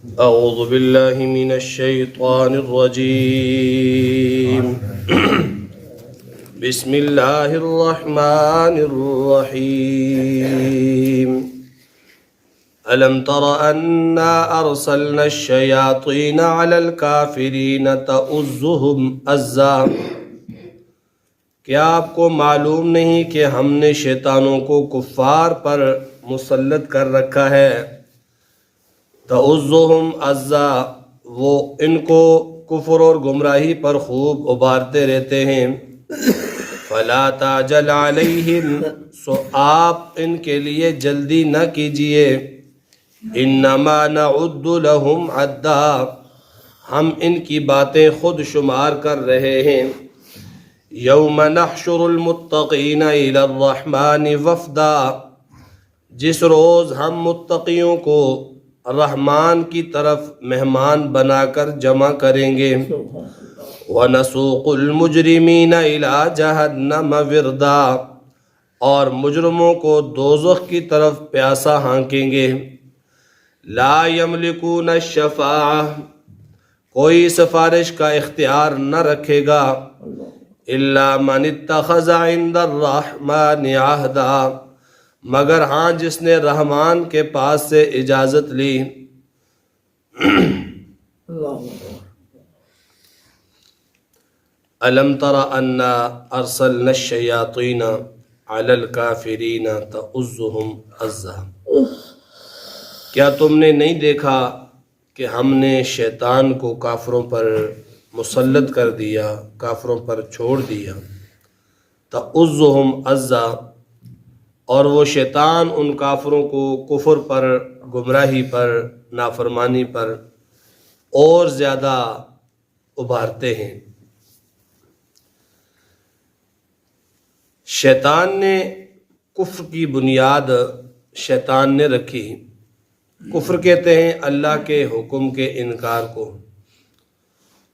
أعوذ بالله من الشيطان الرجيم بسم الله الرحمن الرحيم ألم تر أنا أرسلنا الشياطين على الكافرين تؤزهم أزا کیا آپ کو معلوم نہیں کہ ہم نے شیطانوں کو کفار پر مسلط کر رکھا ہے؟ تَعُزُّهُمْ عَزًّا، وہ ان کو کفر اور گمراہی پر خوب ابھارتے رہتے ہیں۔ فَلَا تَعْجَلْ عَلَيْهِمْ، سو آپ ان کے لیے جلدی نہ کیجئے۔ إِنَّمَا نَعُدُّ لَهُمْ عَدًّا، ہم ان کی باتیں خود شمار کر رہے ہیں۔ یوم نحشر المتقین الی الرحمن وفدا، جس روز ہم متقیوں کو رحمان کی طرف مہمان بنا کر جمع کریں گے۔ وَنَسُوقُ الْمُجْرِمِينَ إِلَى جَهَنَّمَ وِرْدًا، اور مجرموں کو دوزخ کی طرف پیاسا ہانکیں گے۔ لا يملكون الشفاعہ، کوئی سفارش کا اختیار نہ رکھے گا۔ الا من اتخذ عند الرحمن عہدا، مگر ہاں جس نے رحمان کے پاس سے اجازت لی۔ الم تر انا ارسلنا الشیاطین علی الکافرین تؤزهم عزا، کیا تم نے نہیں دیکھا کہ ہم نے شیطان کو کافروں پر مسلط کر دیا، کافروں پر چھوڑ دیا۔ تؤزهم عزا، اور وہ شیطان ان کافروں کو کفر پر، گمراہی پر، نافرمانی پر اور زیادہ ابھارتے ہیں۔ شیطان نے کفر کی بنیاد شیطان نے رکھی۔ کفر کہتے ہیں اللہ کے حکم کے انکار کو،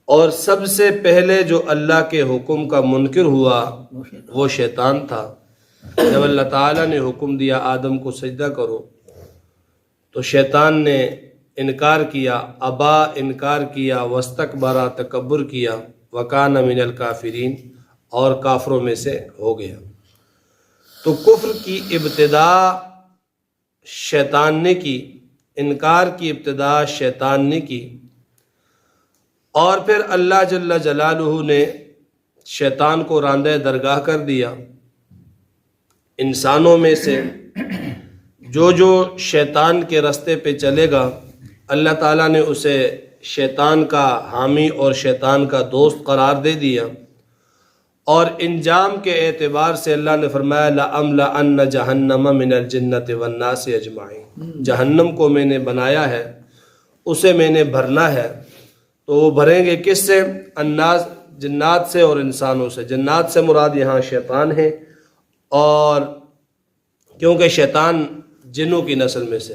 اور سب سے پہلے جو اللہ کے حکم کا منکر ہوا وہ شیطان تھا۔ جب اللہ تعالیٰ نے حکم دیا آدم کو سجدہ کرو تو شیطان نے انکار کیا، ابا، انکار کیا، واستکبر، تکبر کیا، وکان من الکافرین، اور کافروں میں سے ہو گیا۔ تو کفر کی ابتدا شیطان نے کی، انکار کی ابتدا شیطان نے کی، اور پھر اللہ جل جلالہ نے شیطان کو راندہ درگاہ کر دیا۔ انسانوں میں سے جو شیطان کے راستے پہ چلے گا اللہ تعالیٰ نے اسے شیطان کا حامی اور شیطان کا دوست قرار دے دیا، اور انجام کے اعتبار سے اللہ نے فرمایا لَأَمْلَأَنَّ جَهَنَّمَ مِنَ الْجِنَّةِ وَالنَّاسِ أَجْمَعِينَ، جہنم کو میں نے بنایا ہے، اسے میں نے بھرنا ہے۔ تو وہ بھریں گے کس سے؟ الناس، جنات سے اور انسانوں سے۔ جنات سے مراد یہاں شیطان ہے، اور کیونکہ شیطان جنوں کی نسل میں سے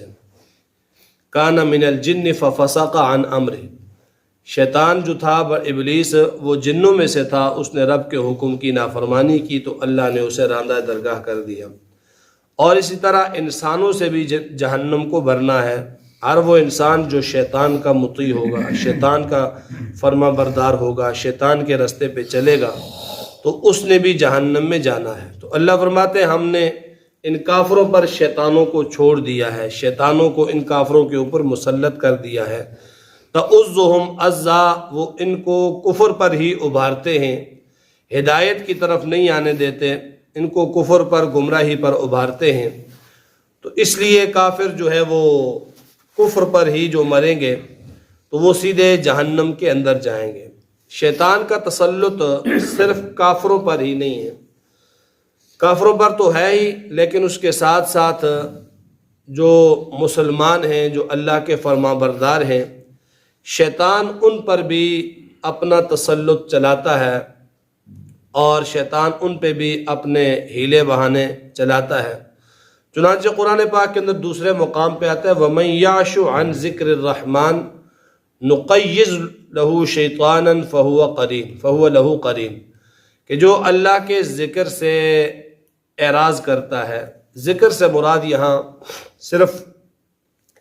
کان من الجن ففسق عن امر، شیطان جو تھا ابلیس وہ جنوں میں سے تھا، اس نے رب کے حکم کی نافرمانی کی تو اللہ نے اسے راندہ درگاہ کر دیا۔ اور اسی طرح انسانوں سے بھی جہنم کو بھرنا ہے۔ ہر وہ انسان جو شیطان کا مطیع ہوگا، شیطان کا فرما بردار ہوگا، شیطان کے راستے پہ چلے گا تو اس نے بھی جہنم میں جانا ہے۔ تو اللہ فرماتے ہیں ہم نے ان کافروں پر شیطانوں کو چھوڑ دیا ہے، شیطانوں کو ان کافروں کے اوپر مسلط کر دیا ہے۔ تَعُزُّهُمْ عَزًّا، وہ ان کو کفر پر ہی ابھارتے ہیں، ہدایت کی طرف نہیں آنے دیتے، ان کو کفر پر، گمراہی پر ابھارتے ہیں۔ تو اس لیے کافر جو ہے وہ کفر پر ہی جو مریں گے تو وہ سیدھے جہنم کے اندر جائیں گے۔ شیطان کا تسلط صرف کافروں پر ہی نہیں ہے، کافروں پر تو ہے ہی، لیکن اس کے ساتھ ساتھ جو مسلمان ہیں، جو اللہ کے فرما بردار ہیں، شیطان ان پر بھی اپنا تسلط چلاتا ہے، اور شیطان ان پہ بھی اپنے ہیلے بہانے چلاتا ہے۔ چنانچہ قرآن پاک کے اندر دوسرے مقام پہ آتا ہے وَمَن يَعْشُ عَن ذِكْرِ الرَّحْمَنِ نُقَيِّضْ لَهُ شَيْطَانًا فَهُوَ لَهُ قَرِينٌ، کہ جو اللہ کے ذکر سے اعراض کرتا ہے، ذکر سے مراد یہاں صرف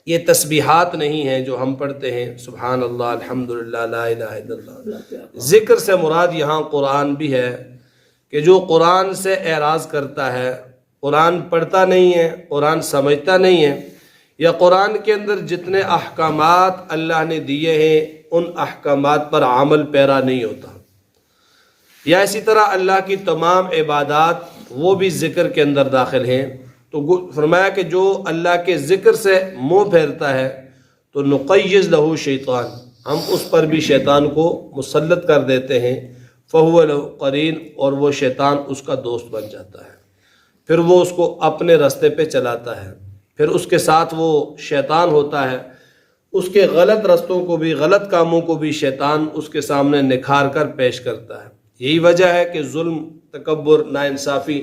یہ تسبیحات نہیں ہیں جو ہم پڑھتے ہیں، سبحان اللہ، الحمدللہ، لا الہ الا اللہ۔ ذکر سے مراد یہاں قرآن بھی ہے، کہ جو قرآن سے اعراض کرتا ہے، قرآن پڑھتا نہیں ہے، قرآن سمجھتا نہیں ہے، یا قرآن کے اندر جتنے احکامات اللہ نے دیے ہیں ان احکامات پر عمل پیرا نہیں ہوتا، یا اسی طرح اللہ کی تمام عبادات وہ بھی ذکر کے اندر داخل ہیں، تو فرمایا کہ جو اللہ کے ذکر سے منہ پھیرتا ہے تو نقیض لہو شیطان، ہم اس پر بھی شیطان کو مسلط کر دیتے ہیں، فہو لہو قرین، اور وہ شیطان اس کا دوست بن جاتا ہے، پھر وہ اس کو اپنے راستے پہ چلاتا ہے، پھر اس کے ساتھ وہ شیطان ہوتا ہے، اس کے غلط رستوں کو بھی، غلط کاموں کو بھی شیطان اس کے سامنے نکھار کر پیش کرتا ہے۔ یہی وجہ ہے کہ ظلم، تکبر، ناانصافی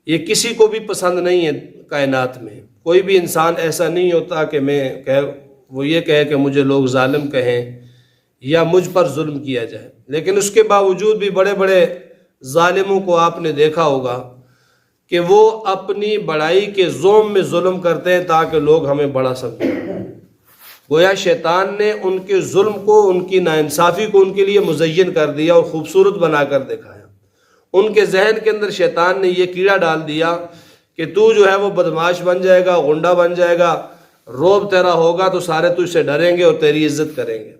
یہ کسی کو بھی پسند نہیں ہے۔ کائنات میں کوئی بھی انسان ایسا نہیں ہوتا کہ وہ یہ کہے کہ مجھے لوگ ظالم کہیں یا مجھ پر ظلم کیا جائے، لیکن اس کے باوجود بھی بڑے بڑے ظالموں کو آپ نے دیکھا ہوگا کہ وہ اپنی بڑائی کے زوم میں ظلم کرتے ہیں تاکہ لوگ ہمیں بڑا سمجھیں۔ گویا شیطان نے ان کے ظلم کو، ان کی ناانصافی کو ان کے لیے مزین کر دیا اور خوبصورت بنا کر دکھایا۔ ان کے ذہن کے اندر شیطان نے یہ کیڑا ڈال دیا کہ تو جو ہے وہ بدماش بن جائے گا، غنڈہ بن جائے گا، روب تیرا ہوگا تو سارے تجھ سے ڈریں گے اور تیری عزت کریں گے،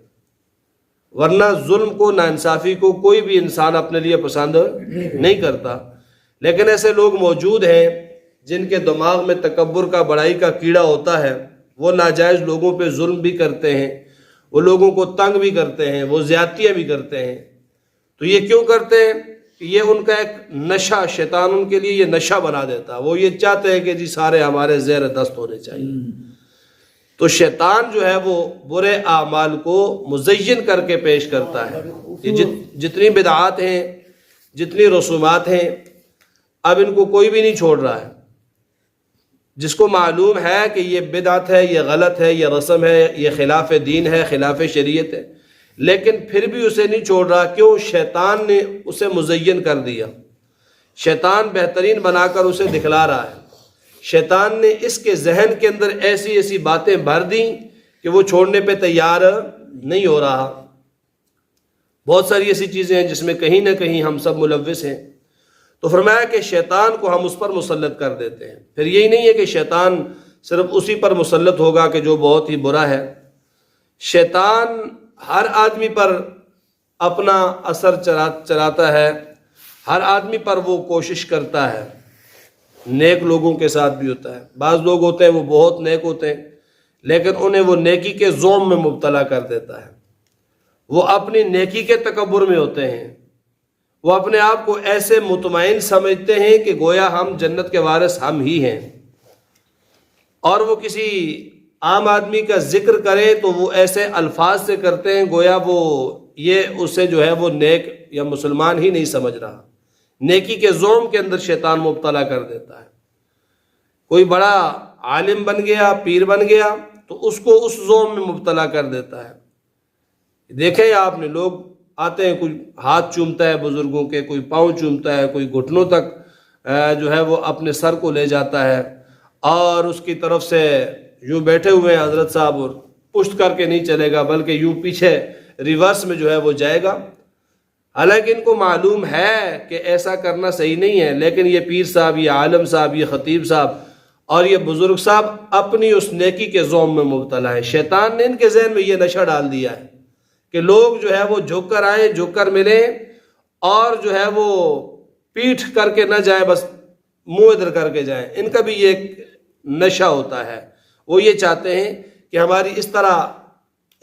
ورنہ ظلم کو، ناانصافی کو کوئی بھی انسان اپنے لیے پسند نہیں کرتا۔ لیکن ایسے لوگ موجود ہیں جن کے دماغ میں تکبر کا، بڑائی کا کیڑا ہوتا ہے، وہ ناجائز لوگوں پہ ظلم بھی کرتے ہیں، وہ لوگوں کو تنگ بھی کرتے ہیں، وہ زیادتیاں بھی کرتے ہیں۔ تو یہ کیوں کرتے ہیں؟ کہ یہ ان کا ایک نشہ، شیطان ان کے لیے یہ نشہ بنا دیتا ہے، وہ یہ چاہتے ہیں کہ جی سارے ہمارے زیر دست ہونے چاہیے۔ تو شیطان جو ہے وہ برے اعمال کو مزین کر کے پیش کرتا ہے۔ یہ جتنی بدعات ہیں، جتنی رسومات ہیں، اب ان کو کوئی بھی نہیں چھوڑ رہا ہے۔ جس کو معلوم ہے کہ یہ بدعت ہے، یہ غلط ہے، یہ رسم ہے، یہ خلاف دین ہے، خلاف شریعت ہے، لیکن پھر بھی اسے نہیں چھوڑ رہا۔ کیوں؟ شیطان نے اسے مزین کر دیا، شیطان بہترین بنا کر اسے دکھلا رہا ہے، شیطان نے اس کے ذہن کے اندر ایسی ایسی باتیں بھر دیں کہ وہ چھوڑنے پہ تیار نہیں ہو رہا۔ بہت ساری ایسی چیزیں ہیں جس میں کہیں نہ کہیں ہم سب ملوث ہیں۔ تو فرمایا کہ شیطان کو ہم اس پر مسلط کر دیتے ہیں۔ پھر یہی نہیں ہے کہ شیطان صرف اسی پر مسلط ہوگا کہ جو بہت ہی برا ہے، شیطان ہر آدمی پر اپنا اثر چلاتا ہے، ہر آدمی پر وہ کوشش کرتا ہے۔ نیک لوگوں کے ساتھ بھی ہوتا ہے، بعض لوگ ہوتے ہیں وہ بہت نیک ہوتے ہیں لیکن انہیں وہ نیکی کے زوم میں مبتلا کر دیتا ہے، وہ اپنی نیکی کے تکبر میں ہوتے ہیں، وہ اپنے آپ کو ایسے مطمئن سمجھتے ہیں کہ گویا ہم جنت کے وارث ہم ہی ہیں، اور وہ کسی عام آدمی کا ذکر کرے تو وہ ایسے الفاظ سے کرتے ہیں گویا وہ یہ اسے جو ہے وہ نیک یا مسلمان ہی نہیں سمجھ رہا۔ نیکی کے زوم کے اندر شیطان مبتلا کر دیتا ہے۔ کوئی بڑا عالم بن گیا، پیر بن گیا تو اس کو اس زوم میں مبتلا کر دیتا ہے۔ دیکھیں آپ نے، لوگ آتے ہیں، کوئی ہاتھ چومتا ہے بزرگوں کے، کوئی پاؤں چومتا ہے، کوئی گھٹنوں تک جو ہے وہ اپنے سر کو لے جاتا ہے اور اس کی طرف سے یوں بیٹھے ہوئے ہیں حضرت صاحب، اور پشت کر کے نہیں چلے گا بلکہ یوں پیچھے ریورس میں جو ہے وہ جائے گا۔ حالانکہ ان کو معلوم ہے کہ ایسا کرنا صحیح نہیں ہے، لیکن یہ پیر صاحب، یہ عالم صاحب، یہ خطیب صاحب اور یہ بزرگ صاحب اپنی اس نیکی کے زوم میں مبتلا ہے۔ شیطان نے ان کے ذہن میں یہ نشہ ڈال دیا ہے کہ لوگ جو ہے وہ جھک کر آئیں، جھک کر ملیں، اور جو ہے وہ پیٹھ کر کے نہ جائیں، بس منہ ادھر کر کے جائیں۔ ان کا بھی یہ ایک نشہ ہوتا ہے، وہ یہ چاہتے ہیں کہ ہماری اس طرح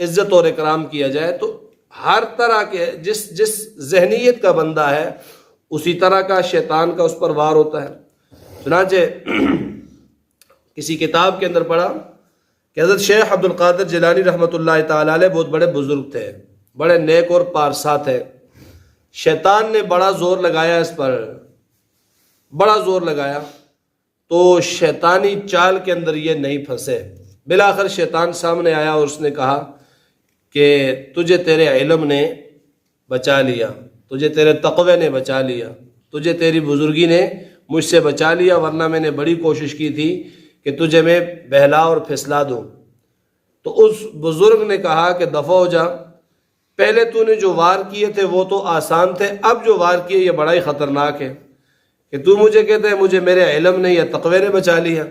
عزت اور اکرام کیا جائے۔ تو ہر طرح کے جس ذہنیت کا بندہ ہے اسی طرح کا شیطان کا اس پر وار ہوتا ہے۔ چنانچہ کسی کتاب کے اندر پڑھا کہ حضرت شیخ عبد القادر جیلانی رحمۃ اللہ تعالی علیہ بہت بڑے بزرگ تھے، بڑے نیک اور پارسا تھے۔ شیطان نے بڑا زور لگایا اس پر، بڑا زور لگایا، تو شیطانی چال کے اندر یہ نہیں پھنسے۔ بالآخر شیطان سامنے آیا اور اس نے کہا کہ تجھے تیرے علم نے بچا لیا، تجھے تیرے تقوی نے بچا لیا، تجھے تیری بزرگی نے مجھ سے بچا لیا، ورنہ میں نے بڑی کوشش کی تھی کہ تجھے میں بہلا اور پھسلا دوں، تو اس بزرگ نے کہا کہ دفع ہو جا، پہلے تو نے جو وار کیے تھے وہ تو آسان تھے، اب جو وار کیے یہ بڑا ہی خطرناک ہے کہ تو مجھے کہتے ہیں مجھے میرے علم نے یا تقوی نے بچا لیا،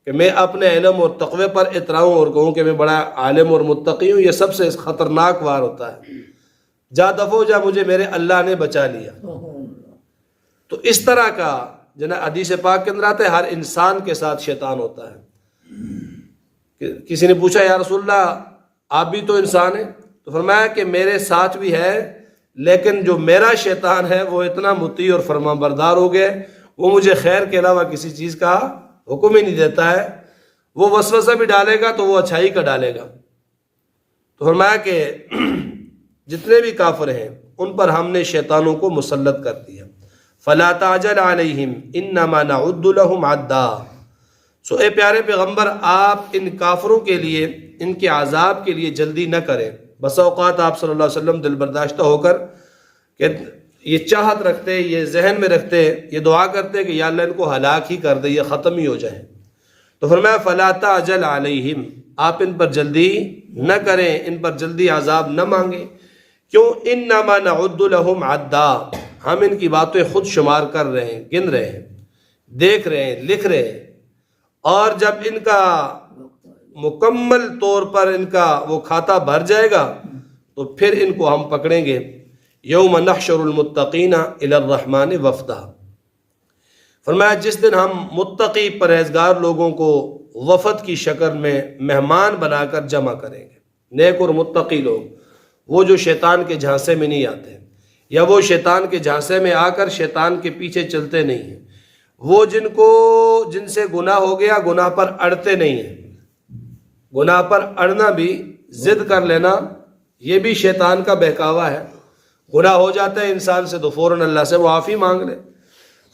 کہ میں اپنے علم اور تقوی پر اتراؤں اور کہوں کہ میں بڑا عالم اور متقی ہوں، یہ سب سے خطرناک وار ہوتا ہے۔ جا دفع ہو جا، مجھے میرے اللہ نے بچا لیا۔ تو اس طرح کا جناب حدیث پاک کے اندر آتا ہے، ہر انسان کے ساتھ شیطان ہوتا ہے۔ کسی نے پوچھا یا رسول اللہ آپ بھی تو انسان ہیں؟ تو فرمایا کہ میرے ساتھ بھی ہے، لیکن جو میرا شیطان ہے وہ اتنا مطیع اور فرما بردار ہو گیا، وہ مجھے خیر کے علاوہ کسی چیز کا حکم ہی نہیں دیتا ہے، وہ وسوسہ بھی ڈالے گا تو وہ اچھائی کا ڈالے گا۔ تو فرمایا کہ جتنے بھی کافر ہیں ان پر ہم نے شیطانوں کو مسلط کر دیا۔ فلا تعجل علیہم انما نعد لهم عدا۔ سو اے پیارے پیغمبر آپ ان کافروں کے لیے، ان کے عذاب کے لیے جلدی نہ کریں۔ بس اوقات آپ صلی اللہ علیہ وسلم دل برداشتہ ہو کر کہ یہ چاہت رکھتے، یہ ذہن میں رکھتے، یہ دعا کرتے کہ یا اللہ ان کو ہلاک ہی کر دے، یہ ختم ہی ہو جائے۔ تو فرمایا فلا تعجل علیہم، آپ ان پر جلدی نہ کریں، ان پر جلدی عذاب نہ مانگیں۔ کیوں؟ انما نعد لهم عدا، ہم ان کی باتیں خود شمار کر رہے ہیں، گن رہے ہیں، دیکھ رہے ہیں، لکھ رہے ہیں، اور جب ان کا مکمل طور پر ان کا وہ کھاتا بھر جائے گا تو پھر ان کو ہم پکڑیں گے۔ یوم نحشر المتقین الی الرحمن وفدا، فرمایا جس دن ہم متقی پرہیزگار لوگوں کو وفد کی شکل میں مہمان بنا کر جمع کریں گے۔ نیک اور متقی لوگ، وہ جو شیطان کے جھانسے میں نہیں آتے، یا وہ شیطان کے جھانسے میں آ کر شیطان کے پیچھے چلتے نہیں ہیں، وہ جن سے گناہ ہو گیا گناہ پر اڑتے نہیں ہیں۔ گناہ پر اڑنا بھی، ضد کر لینا، یہ بھی شیطان کا بہکاوا ہے۔ گناہ ہو جاتا ہے انسان سے تو فوراً اللہ سے معافی مانگ لے۔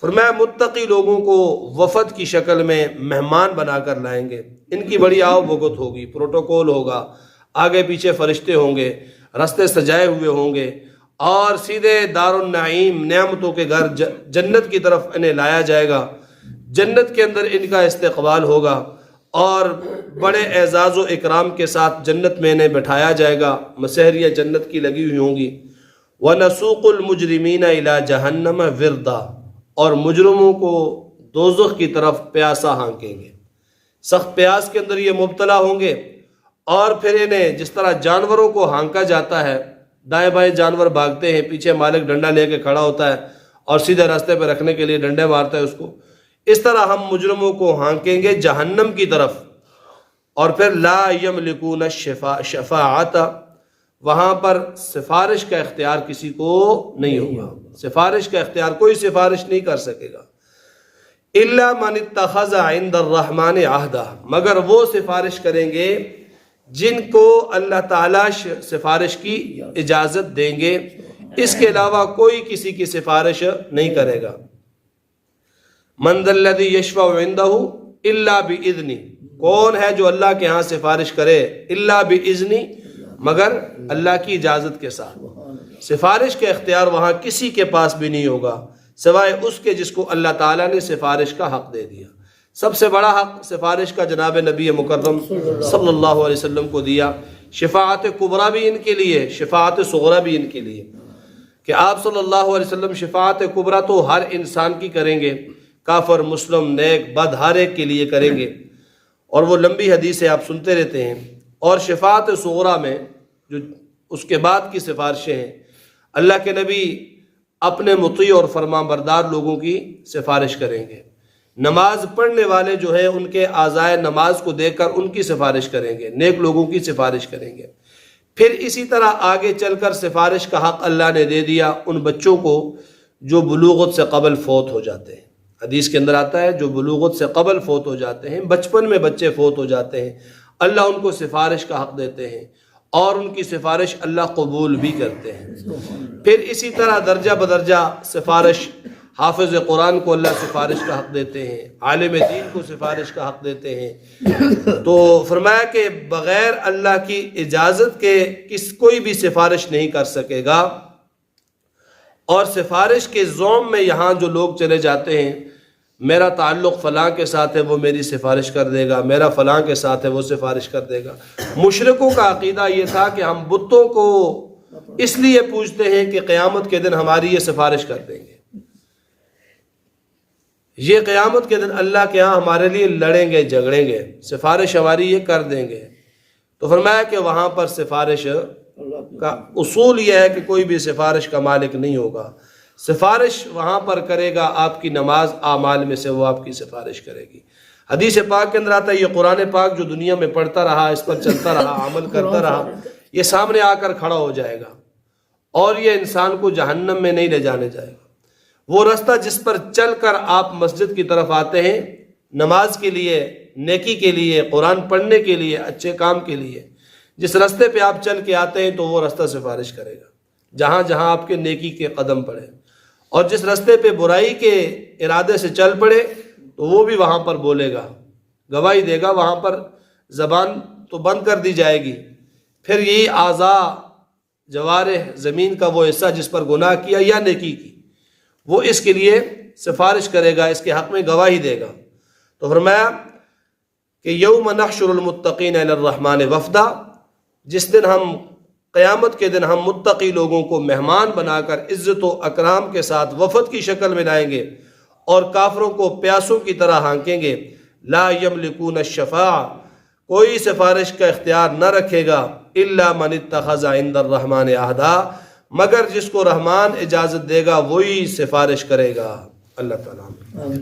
فرمایا متقی لوگوں کو وفد کی شکل میں مہمان بنا کر لائیں گے، ان کی بڑی آؤ بھگت ہوگی، پروٹوکول ہوگا، آگے پیچھے فرشتے ہوں گے، رستے سجائے ہوئے ہوں گے، اور سیدھے دار النعیم نعمتوں کے گھر جنت کی طرف انہیں لایا جائے گا۔ جنت کے اندر ان کا استقبال ہوگا اور بڑے اعزاز و اکرام کے ساتھ جنت میں انہیں بٹھایا جائے گا، مسحریاں جنت کی لگی ہوئی ہوں گی۔ وَنَسُوقُ الْمُجْرِمِينَ إِلَى جَهَنَّمَ وِرْدًا، اور مجرموں کو دوزخ کی طرف پیاسا ہانکیں گے، سخت پیاس کے اندر یہ مبتلا ہوں گے، اور پھر انہیں جس طرح جانوروں کو ہانکا جاتا ہے، دائیں بائیں جانور بھاگتے ہیں، پیچھے مالک ڈنڈا لے کے کھڑا ہوتا ہے اور سیدھے راستے پہ رکھنے کے لیے ڈنڈے مارتا ہے اس کو، اس طرح ہم مجرموں کو ہانکیں گے جہنم کی طرف۔ اور پھر لا یملکون الشفاعۃ، وہاں پر سفارش کا اختیار کسی کو نہیں ہوگا، سفارش کا اختیار کوئی سفارش نہیں کر سکے گا۔ الا من اتخذ عند الرحمن عہدہ، مگر وہ سفارش کریں گے جن کو اللہ تعالیٰ سفارش کی اجازت دیں گے، اس کے علاوہ کوئی کسی کی سفارش نہیں کرے گا۔ من ذا الذی یشفع عندہ الا باذنہ، کون ہے جو اللہ کے ہاں سفارش کرے؟ الا باذنہ، مگر اللہ کی اجازت کے ساتھ۔ سفارش کا اختیار وہاں کسی کے پاس بھی نہیں ہوگا سوائے اس کے جس کو اللہ تعالیٰ نے سفارش کا حق دے دیا۔ سب سے بڑا حق سفارش کا جناب نبی مکرم صلی اللہ علیہ وسلم کو دیا۔ شفاعت کبریٰ بھی ان کے لیے، شفاعت صغریٰ بھی ان کے لیے، کہ آپ صلی اللہ علیہ وسلم شفاعت کبریٰ تو ہر انسان کی کریں گے، کافر مسلم نیک بد ہر ایک کے لیے کریں گے، اور وہ لمبی حدیثیں آپ سنتے رہتے ہیں۔ اور شفاعت صغریٰ میں جو اس کے بعد کی سفارشیں ہیں، اللہ کے نبی اپنے مطیع اور فرما بردار لوگوں کی سفارش کریں گے۔ نماز پڑھنے والے جو ہیں ان کے اعضائے نماز کو دیکھ کر ان کی سفارش کریں گے، نیک لوگوں کی سفارش کریں گے۔ پھر اسی طرح آگے چل کر سفارش کا حق اللہ نے دے دیا ان بچوں کو جو بلوغت سے قبل فوت ہو جاتے ہیں۔ حدیث کے اندر آتا ہے جو بلوغت سے قبل فوت ہو جاتے ہیں، بچپن میں بچے فوت ہو جاتے ہیں، اللہ ان کو سفارش کا حق دیتے ہیں اور ان کی سفارش اللہ قبول بھی کرتے ہیں۔ پھر اسی طرح درجہ بدرجہ سفارش، حافظ قرآن کو اللہ سفارش کا حق دیتے ہیں، عالم دین کو سفارش کا حق دیتے ہیں۔ تو فرمایا کہ بغیر اللہ کی اجازت کے کوئی بھی سفارش نہیں کر سکے گا۔ اور سفارش کے زوم میں یہاں جو لوگ چلے جاتے ہیں، میرا تعلق فلاں کے ساتھ ہے وہ میری سفارش کر دے گا، میرا فلاں کے ساتھ ہے وہ سفارش کر دے گا۔ مشرکوں کا عقیدہ یہ تھا کہ ہم بتوں کو اس لیے پوجتے ہیں کہ قیامت کے دن ہماری یہ سفارش کر دیں گے، یہ قیامت کے دن اللہ کے ہاں ہمارے لیے لڑیں گے، جھگڑیں گے، سفارش ہماری یہ کر دیں گے۔ تو فرمایا کہ وہاں پر سفارش کا اصول یہ ہے کہ کوئی بھی سفارش کا مالک نہیں ہوگا، سفارش وہاں پر کرے گا آپ کی نماز اعمال میں سے وہ آپ کی سفارش کرے گی۔ حدیث پاک کے اندر آتا ہے یہ قرآن پاک جو دنیا میں پڑھتا رہا، اس پر چلتا رہا، عمل کرتا رہا، یہ سامنے آ کر کھڑا ہو جائے گا اور یہ انسان کو جہنم میں نہیں لے جانے جائے گا۔ وہ رستہ جس پر چل کر آپ مسجد کی طرف آتے ہیں نماز کے لیے، نیکی کے لیے، قرآن پڑھنے کے لیے، اچھے کام کے لیے، جس رستے پہ آپ چل کے آتے ہیں تو وہ رستہ سفارش کرے گا جہاں جہاں آپ کے نیکی کے قدم پڑے، اور جس رستے پہ برائی کے ارادے سے چل پڑے تو وہ بھی وہاں پر بولے گا، گواہی دے گا، وہاں پر زبان تو بند کر دی جائے گی، پھر یہی اعضاء جوارح زمین کا وہ حصہ جس پر گناہ کیا یا نیکی کی وہ اس کے لیے سفارش کرے گا، اس کے حق میں گواہی دے گا۔ تو فرمایا کہ یوم نحشر المتقین الی الرحمن وفدا، جس دن ہم قیامت کے دن ہم متقی لوگوں کو مہمان بنا کر عزت و اکرام کے ساتھ وفد کی شکل میں لائیں گے اور کافروں کو پیاسوں کی طرح ہانکیں گے۔ لا یملکون الشفاعہ، کوئی سفارش کا اختیار نہ رکھے گا الا من اتخذ عند الرحمن عہدا، مگر جس کو رحمان اجازت دے گا وہی سفارش کرے گا۔ اللہ تعالیٰ